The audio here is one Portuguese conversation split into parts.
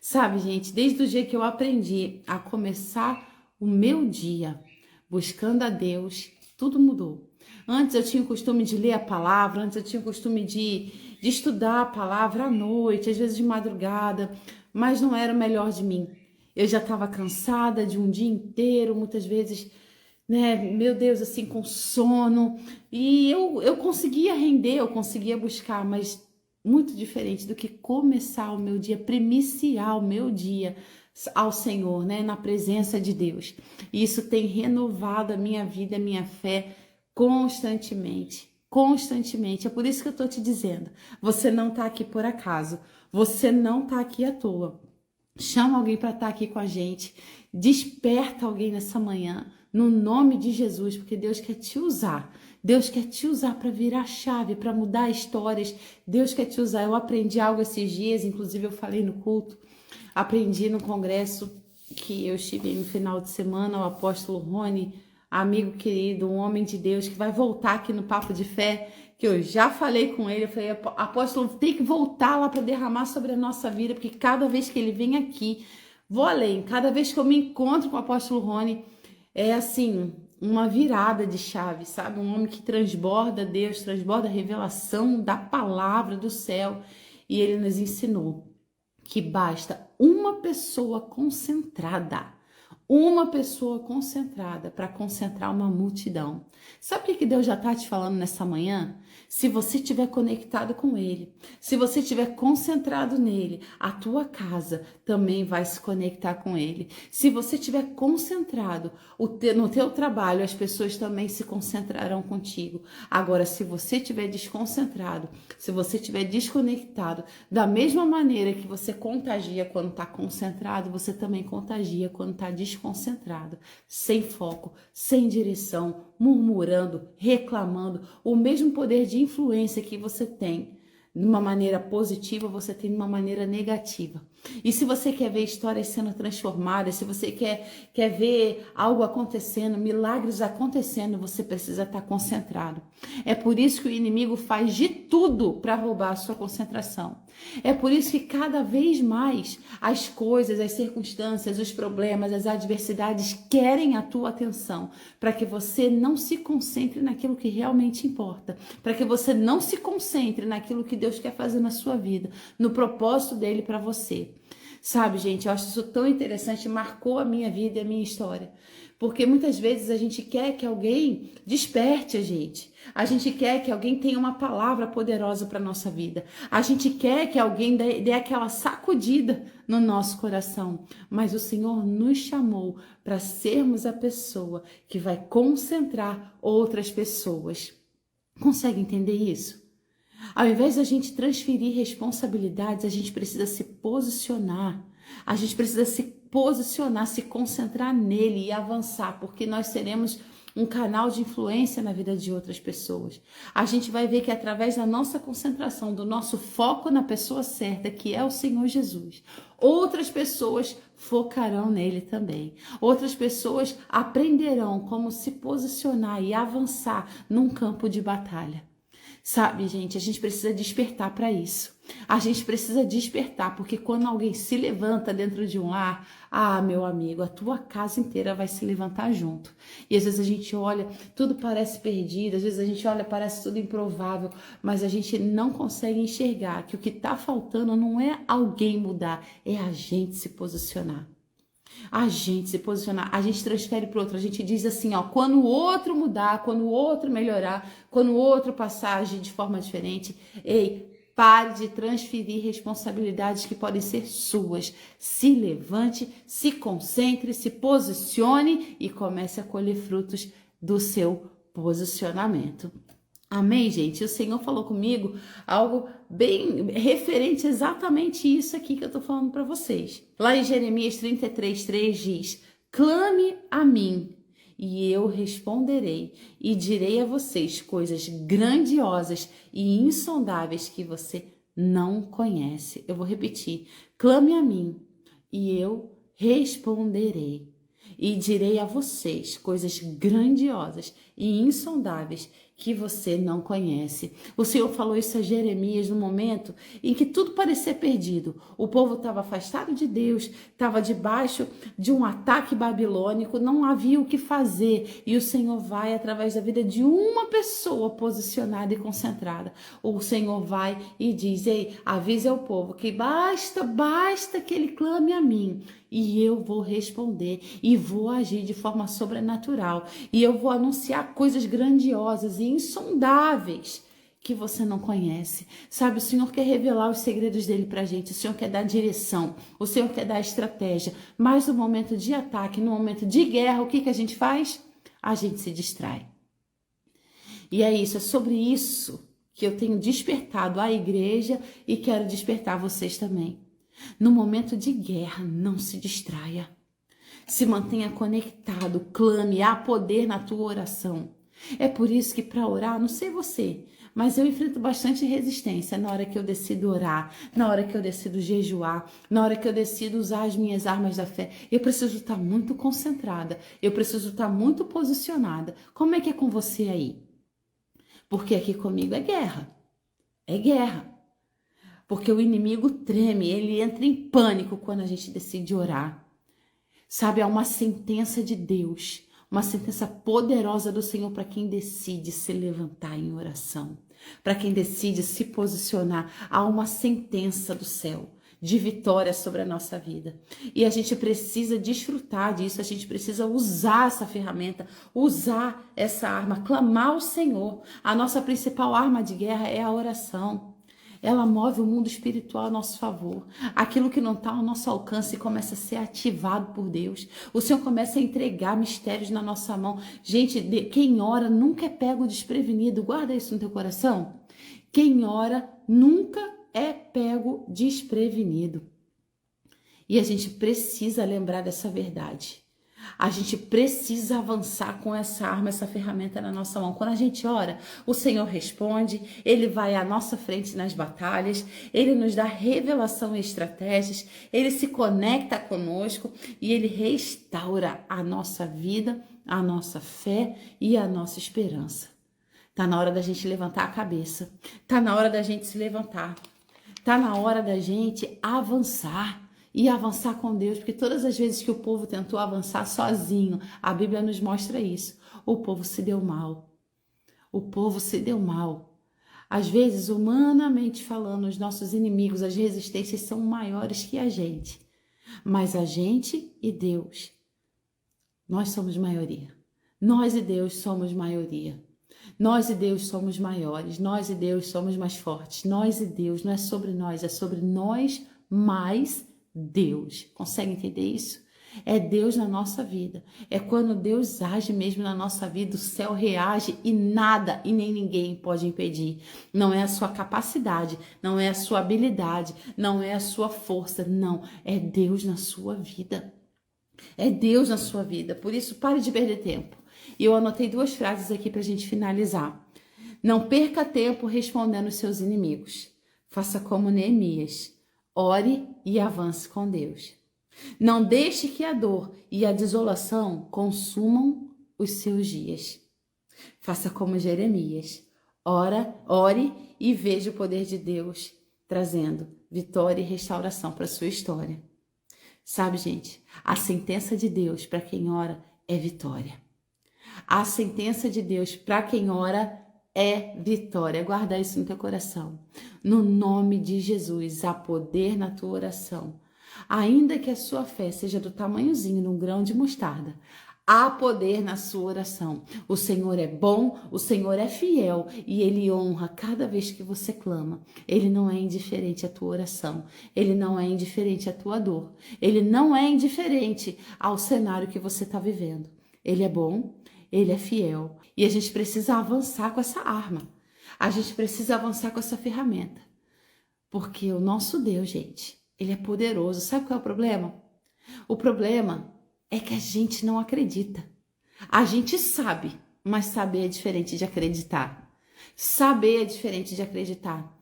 Sabe, gente, desde o dia que eu aprendi a começar o meu dia buscando a Deus, tudo mudou. Antes eu tinha o costume de ler a palavra, antes eu tinha o costume de estudar a palavra à noite, às vezes de madrugada, mas não era o melhor de mim. Eu já estava cansada de um dia inteiro, muitas vezes, né, meu Deus, assim, com sono, e eu conseguia render, eu conseguia buscar, mas muito diferente do que começar o meu dia, primiciar o meu dia ao Senhor, né, na presença de Deus. E isso tem renovado a minha vida, a minha fé constantemente, constantemente. É por isso que eu tô te dizendo, você não tá aqui por acaso, você não tá aqui à toa. Chama alguém para estar aqui com a gente, desperta alguém nessa manhã, no nome de Jesus, porque Deus quer te usar. Deus quer te usar para virar chave, para mudar histórias. Deus quer te usar. Eu aprendi algo esses dias, inclusive eu falei no culto, aprendi no congresso que eu estive no final de semana, o apóstolo Rony, amigo querido, um homem de Deus que vai voltar aqui no Papo de Fé, que eu já falei com ele, eu falei, apóstolo, tem que voltar lá para derramar sobre a nossa vida, porque cada vez que ele vem aqui, vou além, cada vez que eu me encontro com o apóstolo Rony, é assim, uma virada de chave, sabe? Um homem que transborda Deus, transborda a revelação da palavra do céu, e ele nos ensinou que basta uma pessoa concentrada para concentrar uma multidão. Sabe o que Deus já está te falando nessa manhã? Se você estiver conectado com Ele, se você estiver concentrado nele, a tua casa também vai se conectar com Ele. Se você estiver concentrado no teu trabalho, as pessoas também se concentrarão contigo. Agora, se você estiver desconcentrado, se você estiver desconectado, da mesma maneira que você contagia quando está concentrado, você também contagia quando está desconcentrado, sem foco, sem direção, murmurando, reclamando. O mesmo poder de influência que você tem de uma maneira positiva, você tem de uma maneira negativa. E se você quer ver histórias sendo transformadas, se você quer ver algo acontecendo, milagres acontecendo, você precisa estar concentrado. É por isso que o inimigo faz de tudo para roubar a sua concentração. É por isso que cada vez mais as coisas, as circunstâncias, os problemas, as adversidades querem a tua atenção, para que você não se concentre naquilo que realmente importa, para que você não se concentre naquilo que Deus quer fazer na sua vida, no propósito dele para você. Sabe, gente, eu acho isso tão interessante, marcou a minha vida e a minha história. Porque muitas vezes a gente quer que alguém desperte a gente. A gente quer que alguém tenha uma palavra poderosa para nossa vida. A gente quer que alguém dê aquela sacudida no nosso coração. Mas o Senhor nos chamou para sermos a pessoa que vai concentrar outras pessoas. Consegue entender isso? Ao invés da gente transferir responsabilidades, a gente precisa se posicionar. A gente precisa se posicionar, se concentrar nele e avançar, porque nós seremos um canal de influência na vida de outras pessoas. A gente vai ver que através da nossa concentração, do nosso foco na pessoa certa, que é o Senhor Jesus, outras pessoas focarão nele também. Outras pessoas aprenderão como se posicionar e avançar num campo de batalha. Sabe, gente, a gente precisa despertar para isso. A gente precisa despertar, porque quando alguém se levanta dentro de um lar, meu amigo, a tua casa inteira vai se levantar junto. E às vezes a gente olha, tudo parece perdido, às vezes a gente olha, parece tudo improvável, mas a gente não consegue enxergar que o que está faltando não é alguém mudar, é a gente se posicionar. A gente se posicionar, a gente transfere para o outro, a gente diz assim, ó, quando o outro mudar, quando o outro melhorar, quando o outro passar a agir de forma diferente, ei, pare de transferir responsabilidades que podem ser suas. Se levante, se concentre, se posicione e comece a colher frutos do seu posicionamento. Amém, gente? O Senhor falou comigo algo bem referente exatamente isso aqui que eu tô falando para vocês. Lá em Jeremias 33:3 diz: clame a mim e eu responderei e direi a vocês coisas grandiosas e insondáveis que você não conhece. Eu vou repetir: clame a mim e eu responderei. E direi a vocês coisas grandiosas e insondáveis que você não conhece. O Senhor falou isso a Jeremias no momento em que tudo parecia perdido. O povo estava afastado de Deus, estava debaixo de um ataque babilônico, não havia o que fazer. E o Senhor vai, através da vida de uma pessoa posicionada e concentrada, o Senhor vai e diz: ei, avise ao povo que basta que ele clame a mim. E eu vou responder e vou agir de forma sobrenatural. E eu vou anunciar coisas grandiosas e insondáveis que você não conhece. Sabe, o Senhor quer revelar os segredos dele pra gente. O Senhor quer dar direção. O Senhor quer dar estratégia. Mas no momento de ataque, no momento de guerra, o que a gente faz? A gente se distrai. E é isso, é sobre isso que eu tenho despertado a igreja e quero despertar vocês também. No momento de guerra, não se distraia. Se mantenha conectado, clame, há poder na tua oração. É por isso que para orar, não sei você, mas eu enfrento bastante resistência na hora que eu decido orar, na hora que eu decido jejuar, na hora que eu decido usar as minhas armas da fé. Eu preciso estar muito concentrada, eu preciso estar muito posicionada. Como é que é com você aí? Porque aqui comigo é guerra. É guerra. Porque o inimigo treme, ele entra em pânico quando a gente decide orar. Sabe, há uma sentença de Deus, uma sentença poderosa do Senhor para quem decide se levantar em oração, para quem decide se posicionar. Há uma sentença do céu de vitória sobre a nossa vida. E a gente precisa desfrutar disso, a gente precisa usar essa ferramenta, usar essa arma, clamar ao Senhor. A nossa principal arma de guerra é a oração. Ela move o mundo espiritual a nosso favor. Aquilo que não está ao nosso alcance começa a ser ativado por Deus. O Senhor começa a entregar mistérios na nossa mão. Gente, quem ora nunca é pego desprevenido. Guarda isso no teu coração. Quem ora nunca é pego desprevenido. E a gente precisa lembrar dessa verdade. A gente precisa avançar com essa arma, essa ferramenta na nossa mão. Quando a gente ora, o Senhor responde, Ele vai à nossa frente nas batalhas, Ele nos dá revelação e estratégias, Ele se conecta conosco e Ele restaura a nossa vida, a nossa fé e a nossa esperança. Tá na hora da gente levantar a cabeça, tá na hora da gente se levantar, tá na hora da gente avançar. E avançar com Deus, porque todas as vezes que o povo tentou avançar sozinho, a Bíblia nos mostra isso. O povo se deu mal. O povo se deu mal. Às vezes, humanamente falando, os nossos inimigos, as resistências são maiores que a gente. Mas a gente e Deus, nós somos maioria. Nós e Deus somos maioria. Nós e Deus somos maiores. Nós e Deus somos mais fortes. Nós e Deus, não é sobre nós, é sobre nós mais Deus. Consegue entender isso? É Deus na nossa vida. É quando Deus age mesmo na nossa vida, o céu reage e nada e nem ninguém pode impedir. Não é a sua capacidade, não é a sua habilidade, não é a sua força, não. É Deus na sua vida. É Deus na sua vida. Por isso, pare de perder tempo. E eu anotei 2 frases aqui para a gente finalizar. Não perca tempo respondendo os seus inimigos. Faça como Neemias. Ore e avance com Deus. Não deixe que a dor e a desolação consumam os seus dias. Faça como Jeremias. Ore e veja o poder de Deus trazendo vitória e restauração para a sua história. Sabe, gente, a sentença de Deus para quem ora é vitória. A sentença de Deus para quem ora é vitória. Guarda isso no teu coração. No nome de Jesus, há poder na tua oração. Ainda que a sua fé seja do tamanhozinho de um grão de mostarda, há poder na sua oração. O Senhor é bom, o Senhor é fiel e Ele honra cada vez que você clama. Ele não é indiferente à tua oração. Ele não é indiferente à tua dor. Ele não é indiferente ao cenário que você está vivendo. Ele é bom, Ele é fiel. E a gente precisa avançar com essa arma. A gente precisa avançar com essa ferramenta. Porque o nosso Deus, gente, Ele é poderoso. Sabe qual é o problema? O problema é que a gente não acredita. A gente sabe, mas saber é diferente de acreditar. Saber é diferente de acreditar.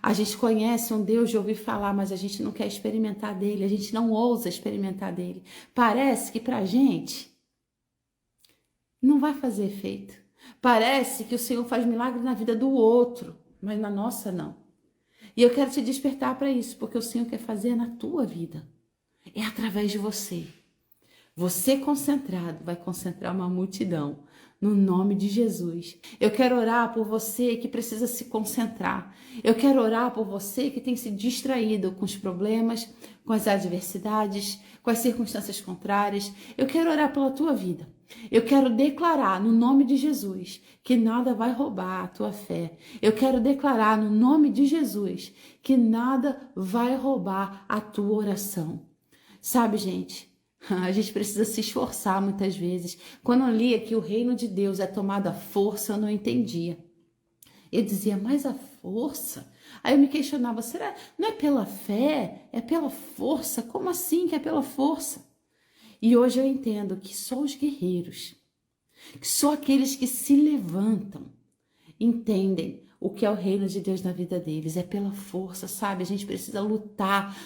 A gente conhece um Deus de ouvir falar, mas a gente não quer experimentar dele. A gente não ousa experimentar dele. Parece que pra gente não vai fazer efeito. Parece que o Senhor faz milagre na vida do outro, mas na nossa não. E eu quero te despertar para isso, porque o Senhor quer fazer na tua vida. É através de você. Você concentrado vai concentrar uma multidão. No nome de Jesus. Eu quero orar por você que precisa se concentrar. Eu quero orar por você que tem se distraído com os problemas, com as adversidades, com as circunstâncias contrárias. Eu quero orar pela tua vida. Eu quero declarar no nome de Jesus que nada vai roubar a tua fé. Eu quero declarar no nome de Jesus que nada vai roubar a tua oração. Sabe, gente? A gente precisa se esforçar muitas vezes. Quando eu lia que o reino de Deus é tomado à força, eu não entendia. Eu dizia, mas a força? Aí eu me questionava, será? Não é pela fé? É pela força? Como assim que é pela força? E hoje eu entendo que só os guerreiros, que só aqueles que se levantam, entendem o que é o reino de Deus na vida deles. É pela força, sabe? A gente precisa lutar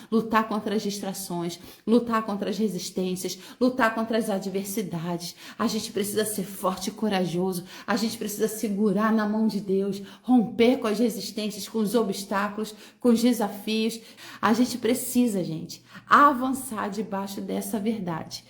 contra as distrações, lutar contra as resistências, lutar contra as adversidades. A gente precisa ser forte e corajoso. A gente precisa segurar na mão de Deus, romper com as resistências, com os obstáculos, com os desafios. A gente precisa, gente, avançar debaixo dessa verdade.